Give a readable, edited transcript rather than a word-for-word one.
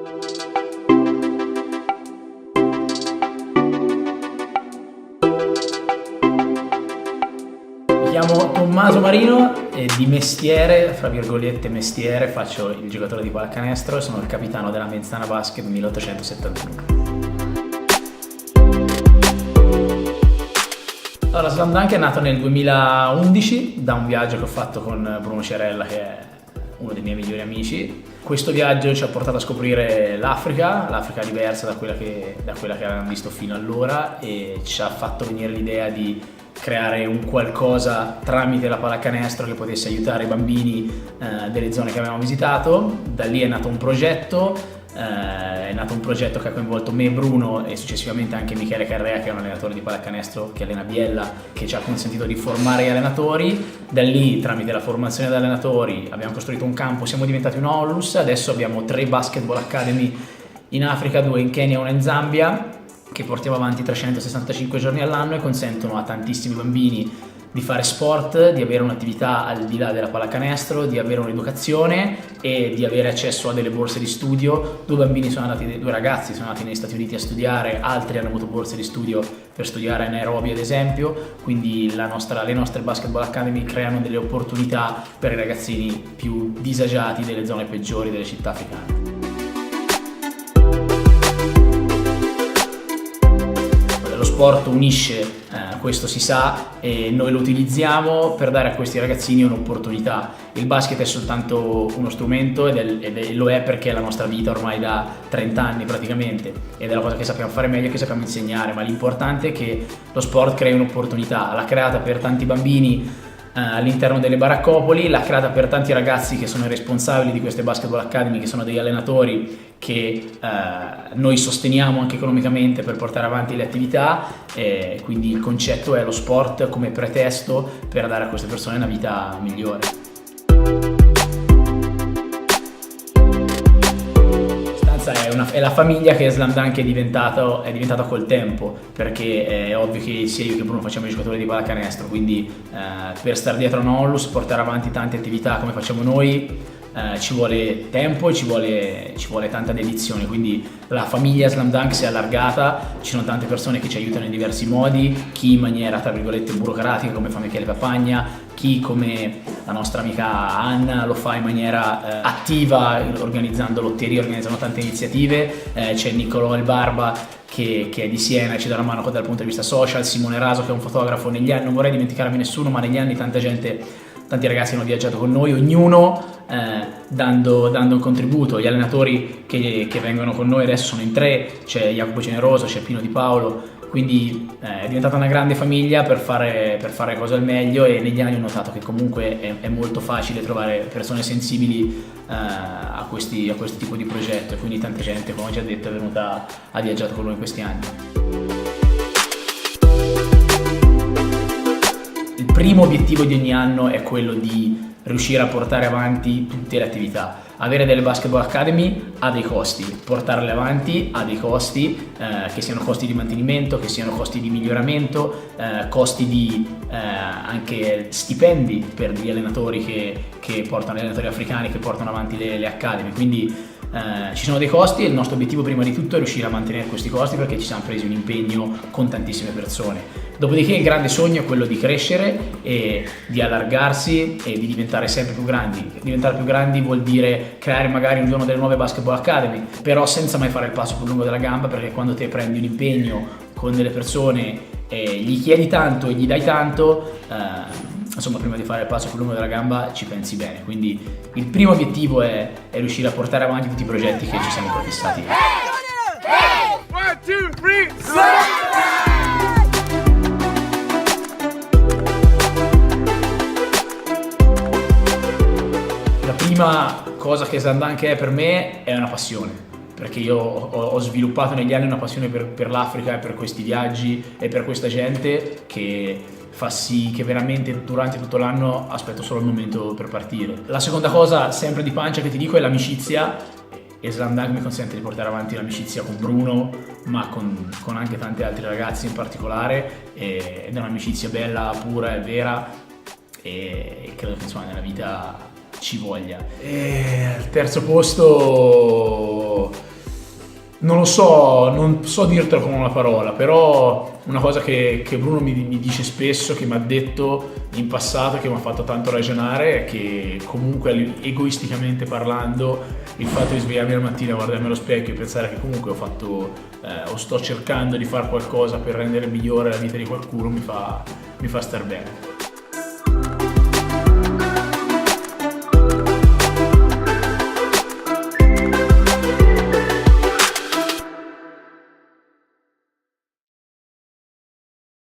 Mi chiamo Tommaso Marino e di mestiere, fra virgolette mestiere, faccio il giocatore di pallacanestro e sono il capitano della Menzana Basket 1871. Allora, Slam Dunk è nato nel 2011 da un viaggio che ho fatto con Bruno Cerella, che è uno dei miei migliori amici. Questo viaggio ci ha portato a scoprire l'Africa diversa da quella che avevamo visto fino allora, e ci ha fatto venire l'idea di creare un qualcosa tramite la pallacanestro che potesse aiutare i bambini delle zone che avevamo visitato. Da lì è nato un progetto. È nato un progetto che ha coinvolto me, Bruno e successivamente anche Michele Carrea, che è un allenatore di pallacanestro che allena Biella, che ci ha consentito di formare gli allenatori. Da lì, tramite la formazione degli allenatori, abbiamo costruito un campo, siamo diventati un Onlus. Adesso abbiamo 3 basketball academy in Africa, 2 in Kenya e 1 in Zambia, che portiamo avanti 365 giorni all'anno e consentono a tantissimi bambini di fare sport, di avere un'attività al di là della pallacanestro, di avere un'educazione e di avere accesso a delle borse di studio. 2 ragazzi sono andati negli Stati Uniti a studiare, altri hanno avuto borse di studio per studiare a Nairobi ad esempio, quindi le nostre basketball academy creano delle opportunità per i ragazzini più disagiati delle zone peggiori delle città africane. Lo sport unisce, questo si sa, e noi lo utilizziamo per dare a questi ragazzini un'opportunità. Il basket è soltanto uno strumento e lo è perché è la nostra vita ormai da 30 anni praticamente, ed è la cosa che sappiamo fare meglio, che sappiamo insegnare, ma l'importante è che lo sport crei un'opportunità. L'ha creata per tanti bambini all'interno delle baraccopoli, l'ha creata per tanti ragazzi che sono i responsabili di queste basketball academy, che sono degli allenatori che noi sosteniamo anche economicamente per portare avanti le attività, quindi il concetto è lo sport come pretesto per dare a queste persone una vita migliore. È la famiglia che Slam Dunk è diventata col tempo, perché è ovvio che sia io che Bruno facciamo i giocatori di pallacanestro, quindi per stare dietro a un Onlus, portare avanti tante attività come facciamo noi, ci vuole tempo e ci vuole tanta dedizione, quindi la famiglia Slam Dunk si è allargata, ci sono tante persone che ci aiutano in diversi modi, chi in maniera tra virgolette burocratica come fa Michele Papagna, chi come la nostra amica Anna lo fa in maniera attiva organizzando lotterie, organizzando tante iniziative. C'è Niccolò El Barba che è di Siena e ci dà la mano dal punto di vista social, Simone Raso che è un fotografo. Negli anni, non vorrei dimenticarmi nessuno, ma negli anni tanti ragazzi hanno viaggiato con noi, ognuno dando un contributo. Gli allenatori che vengono con noi adesso sono in 3, c'è Jacopo Generoso, c'è Pino Di Paolo, quindi è diventata una grande famiglia per fare cose al meglio, e negli anni ho notato che comunque è molto facile trovare persone sensibili a questi tipi di progetto, e quindi tanta gente, come ho già detto, ha viaggiato con noi in questi anni. Il primo obiettivo di ogni anno è quello di riuscire a portare avanti tutte le attività. Avere delle basketball academy ha dei costi, portarle avanti ha dei costi, che siano costi di mantenimento, che siano costi di miglioramento, costi di anche stipendi per gli allenatori che portano, gli allenatori africani che portano avanti le academy, quindi ci sono dei costi, e il nostro obiettivo prima di tutto è riuscire a mantenere questi costi, perché ci siamo presi un impegno con tantissime persone. Dopodiché il grande sogno è quello di crescere e di allargarsi e di diventare sempre più grandi. Diventare più grandi vuol dire creare magari un giorno delle nuove basketball academy, però senza mai fare il passo più lungo della gamba, perché quando te prendi un impegno con delle persone e gli chiedi tanto e gli dai tanto, insomma, prima di fare il passo più lungo della gamba ci pensi bene. Quindi il primo obiettivo è riuscire a portare avanti tutti i progetti che ci siamo prefissati. La prima cosa che Slam Dunk è per me è una passione, perché io ho sviluppato negli anni una passione per l'Africa e per questi viaggi e per questa gente, che fa sì che veramente durante tutto l'anno aspetto solo il momento per partire. La seconda cosa, sempre di pancia, che ti dico è l'amicizia, e Slam Dunk mi consente di portare avanti l'amicizia con Bruno, ma con anche tanti altri ragazzi in particolare, ed è un'amicizia bella, pura e vera, e credo che insomma nella vita ci voglia. E al terzo posto non so dirtelo con una parola, però una cosa che Bruno mi dice spesso, che mi ha detto in passato, che mi ha fatto tanto ragionare, è che comunque egoisticamente parlando il fatto di svegliarmi la mattina, guardarmi allo specchio e pensare che comunque ho fatto o sto cercando di fare qualcosa per rendere migliore la vita di qualcuno mi fa star bene.